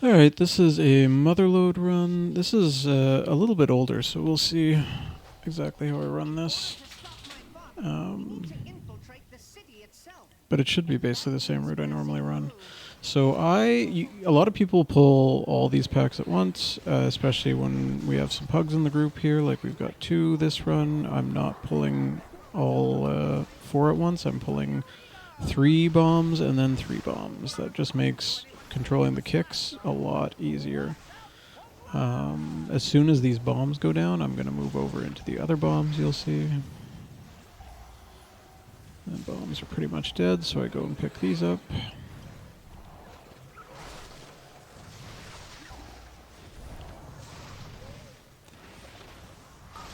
Alright, this is a motherload run. This is a little bit older, so we'll see exactly how I run this. But it should be basically the same route I normally run. So a lot of people pull all these packs at once, especially when we have some pugs in the group here, like we've got 2 this run. I'm not pulling all 4 at once. I'm pulling 3 bombs and then 3 bombs. That just makes controlling the kicks a lot easier. As soon as these bombs go down, I'm going to move over into the other bombs, you'll see. The bombs are pretty much dead, so I go and pick these up.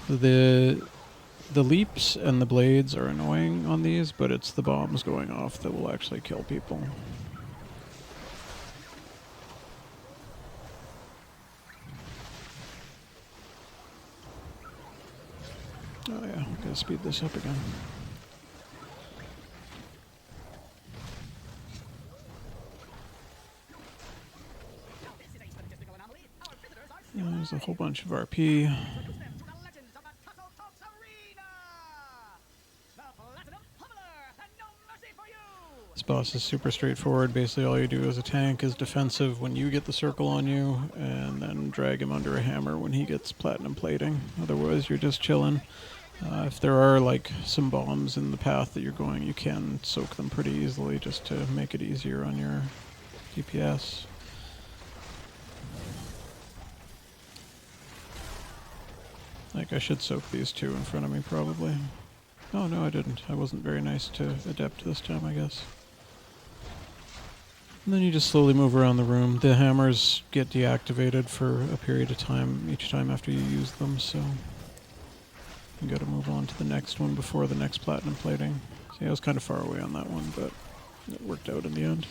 The leaps and the blades are annoying on these, but it's the bombs going off that will actually kill people. Oh yeah, gotta speed this up again. There's a whole bunch of RP. This boss is super straightforward. Basically all you do as a tank is defensive when you get the circle on you, and then drag him under a hammer when he gets platinum plating. Otherwise you're just chilling. If there are like some bombs in the path that you're going, you can soak them pretty easily just to make it easier on your DPS. Like, I should soak these 2 in front of me, probably. Oh, no, I didn't. I wasn't very nice to Adept this time, I guess. And then you just slowly move around the room. The hammers get deactivated for a period of time each time after you use them, so you gotta move on to the next one before the next platinum plating. See, I was kind of far away on that one, but it worked out in the end.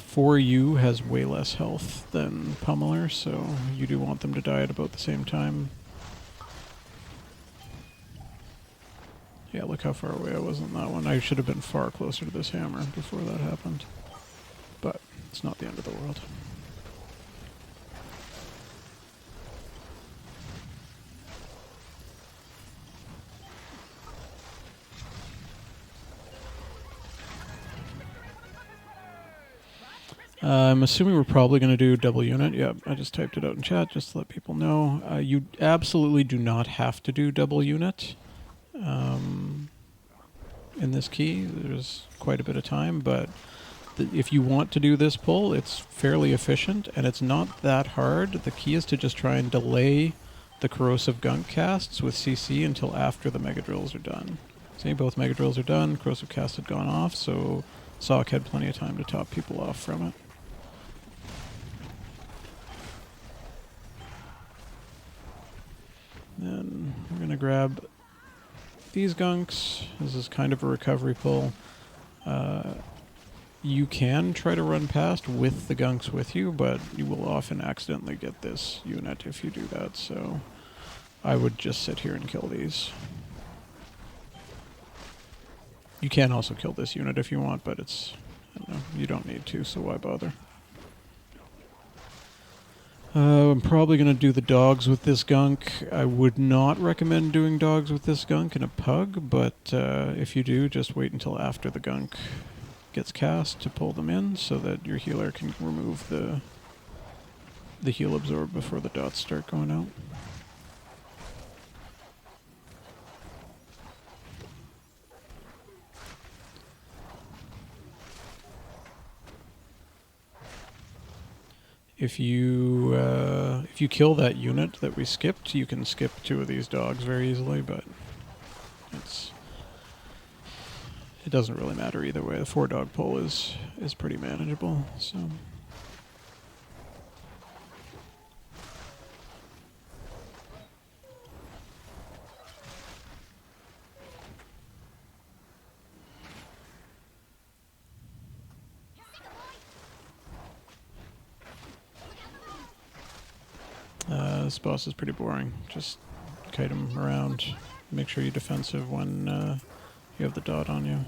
For you has way less health than Pummeler, so you do want them to die at about the same time. Yeah, look how far away I was on that one. I should have been far closer to this hammer before that happened. But it's not the end of the world. I'm assuming we're probably going to do double unit. Yep, I just typed it out in chat just to let people know. You absolutely do not have to do double unit in this key. There's quite a bit of time, but if you want to do this pull, it's fairly efficient, and it's not that hard. The key is to just try and delay the corrosive gunk casts with CC until after the mega drills are done. See, both mega drills are done, corrosive cast had gone off, so Sock had plenty of time to top people off from it. Then we're going to grab these gunks. This is kind of a recovery pull. You can try to run past with the gunks with you, but you will often accidentally get this unit if you do that, so I would just sit here and kill these. You can also kill this unit if you want, but it's, I don't know, you don't need to, so why bother? I'm probably going to do the dogs with this gunk. I would not recommend doing dogs with this gunk in a pug, but if you do, just wait until after the gunk gets cast to pull them in so that your healer can remove the heal absorb before the dots start going out. If you kill that unit that we skipped, you can skip 2 of these dogs very easily, but it doesn't really matter either way. The 4-dog pull is pretty manageable, so. This boss is pretty boring. Just kite him around. make sure you're defensive when you have the dot on you.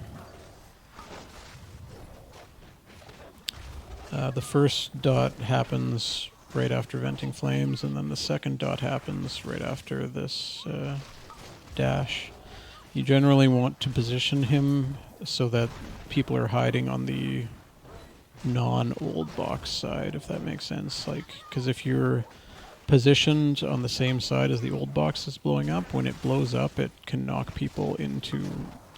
The first dot happens right after venting flames, and then the second dot happens right after this dash. You generally want to position him so that people are hiding on the non-old box side, if that makes sense. Like, because if you're positioned on the same side as the old box that's blowing up, when it blows up, it can knock people into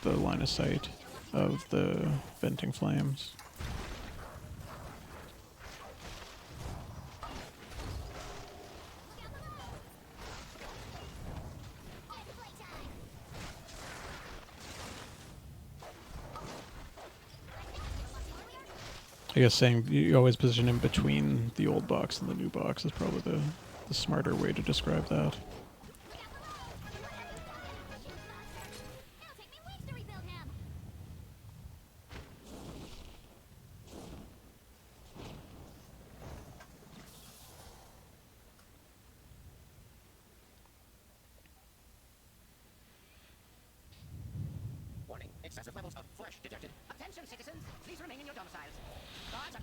the line of sight of the venting flames. I guess saying you always position him between the old box and the new box is probably the smarter way to describe that. Warning, excessive levels of flesh detected. Attention, citizens, please remain in your domiciles.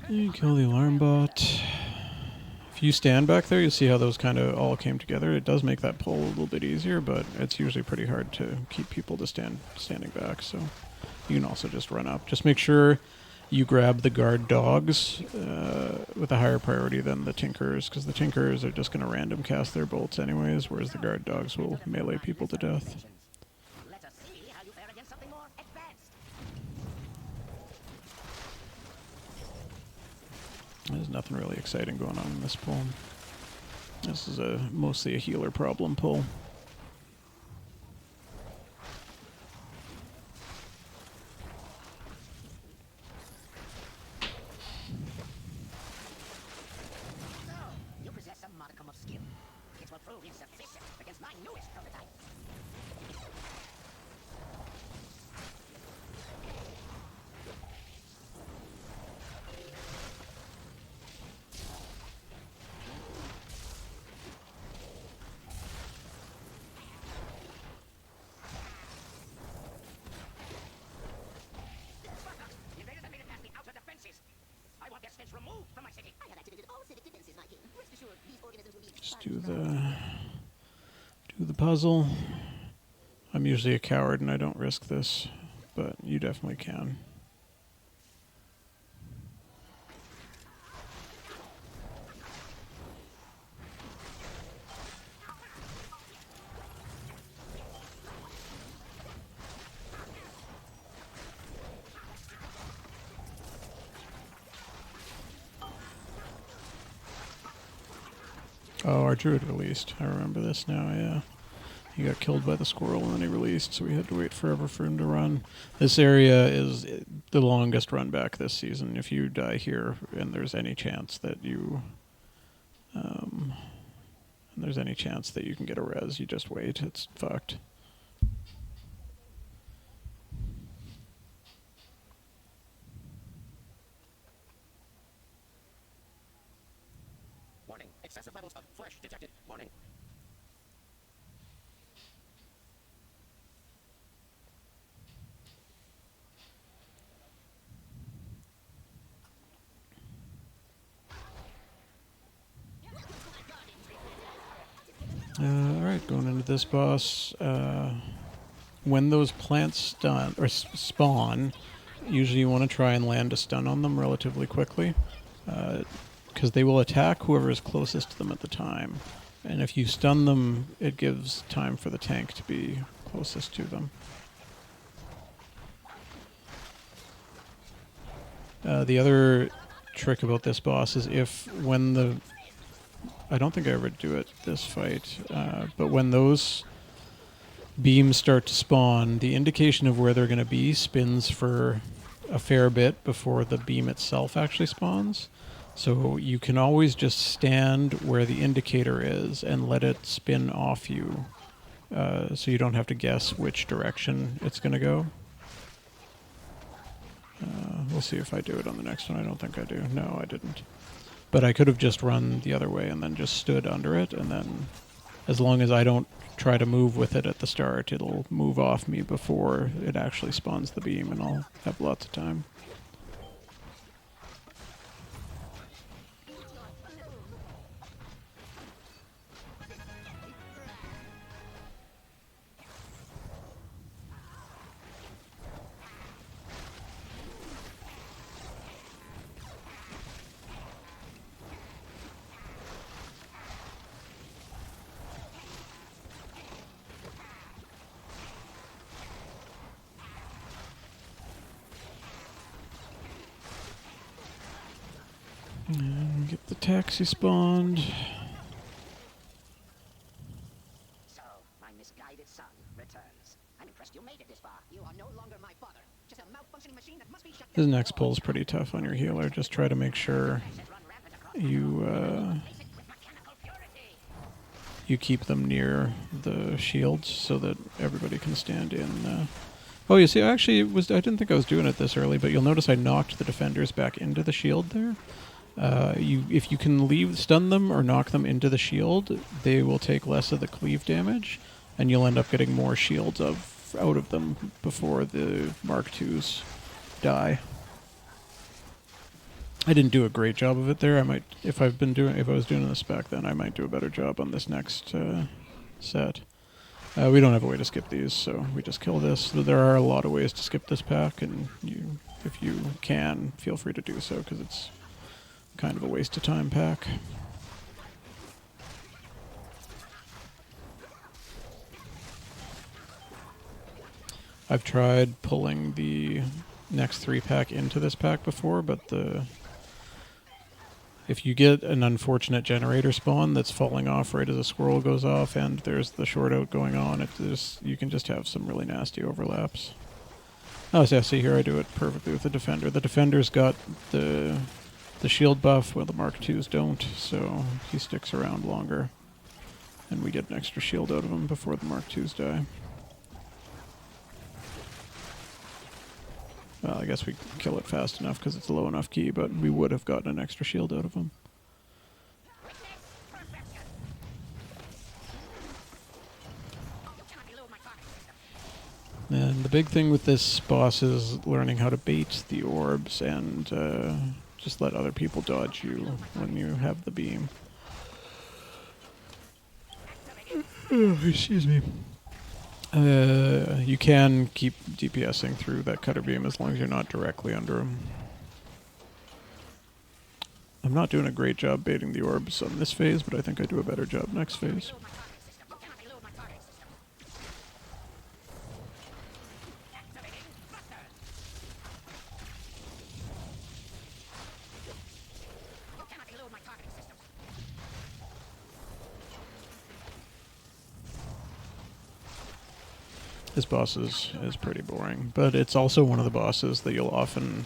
You kill the alarm bot. If you stand back there, you'll see how those kind of all came together. It does make that pull a little bit easier, but it's usually pretty hard to keep people to standing back. So you can also just run up. Just make sure you grab the guard dogs with a higher priority than the tinkers, because the tinkers are just going to random cast their bolts anyways, whereas the guard dogs will melee people to death. Let us see how you fare against something more advanced. There's nothing really exciting going on in this pull. This is mostly a healer problem pull. So, you possess some modicum of skill. It will prove insufficient against my newest prototype. Invaders have made it past the outer defenses. I want their stench removed from my city. I have activated all civic defenses, my king. Rest assured, these organisms will be... Just do the puzzle. I'm usually a coward and I don't risk this, but you definitely can. Oh, our druid released. I remember this now, yeah. He got killed by the squirrel and then he released, so we had to wait forever for him to run. This area is the longest run back this season. If you die here and there's any chance that you can get a res, you just wait. It's fucked. Warning, excessive levels of flesh detected. Warning. Alright, going into this boss. When those plants stun or spawn, usually you want to try and land a stun on them relatively quickly, because they will attack whoever is closest to them at the time. And if you stun them, it gives time for the tank to be closest to them. The other trick about this boss is I don't think I ever do it this fight, but when those beams start to spawn, the indication of where they're going to be spins for a fair bit before the beam itself actually spawns. So you can always just stand where the indicator is and let it spin off you, so you don't have to guess which direction it's going to go. We'll see if I do it on the next one. I don't think I do. No, I didn't. But I could have just run the other way and then just stood under it and then as long as I don't try to move with it at the start, it'll move off me before it actually spawns the beam, and I'll have lots of time. And get the taxi spawned. So, my misguided son returns. I'm impressed you made it this far. You are no longer my father. Just a malfunctioning machine that must be shut This down. next pull is pretty tough on your healer. Just try to make sure you you keep them near the shields so that everybody can stand in. Oh, you see, actually, I didn't think I was doing it this early, but you'll notice I knocked the defenders back into the shield there. If you can stun them or knock them into the shield, they will take less of the cleave damage, and you'll end up getting more shields out of them before the Mark IIs die. I didn't do a great job of it there. I might, if I was doing this back then, I might do a better job on this next set. We don't have a way to skip these, so we just kill this. There are a lot of ways to skip this pack, and if you can, feel free to do so, because it's kind of a waste of time pack. I've tried pulling the next 3-pack into this pack before, but if you get an unfortunate generator spawn that's falling off right as a squirrel goes off, and there's the short out going on, you can just have some really nasty overlaps. Oh, so see here I do it perfectly with the defender. The defender's got the shield buff, while the Mark IIs don't, so he sticks around longer, and we get an extra shield out of him before the Mark IIs die. Well, I guess we kill it fast enough because it's a low enough key, but we would have gotten an extra shield out of him. And the big thing with this boss is learning how to bait the orbs and just let other people dodge you when you have the beam. Oh, excuse me. You can keep DPSing through that cutter beam as long as you're not directly under him. I'm not doing a great job baiting the orbs on this phase, but I think I do a better job next phase. This boss is pretty boring, but it's also one of the bosses that you'll often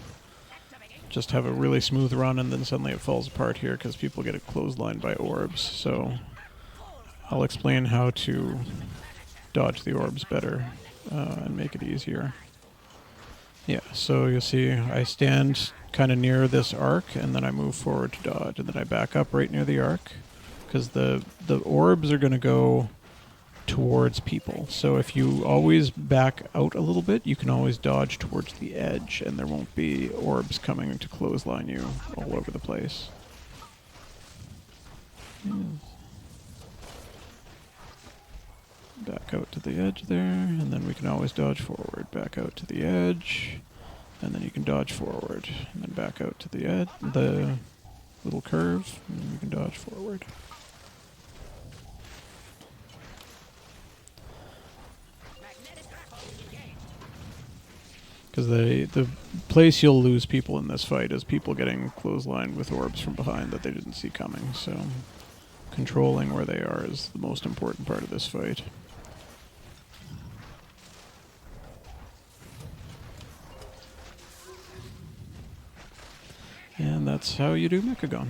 just have a really smooth run and then suddenly it falls apart here because people get clotheslined by orbs. So I'll explain how to dodge the orbs better and make it easier. Yeah, so you'll see I stand kind of near this arc and then I move forward to dodge and then I back up right near the arc because the orbs are going to go towards people. So if you always back out a little bit, you can always dodge towards the edge and there won't be orbs coming to clothesline you all over the place. Back out to the edge there, and then we can always dodge forward. Back out to the edge, and then you can dodge forward. And then back out to the edge, the little curve, and then you can dodge forward. Because the place you'll lose people in this fight is people getting clotheslined with orbs from behind that they didn't see coming. So controlling where they are is the most important part of this fight. And that's how you do Mechagon.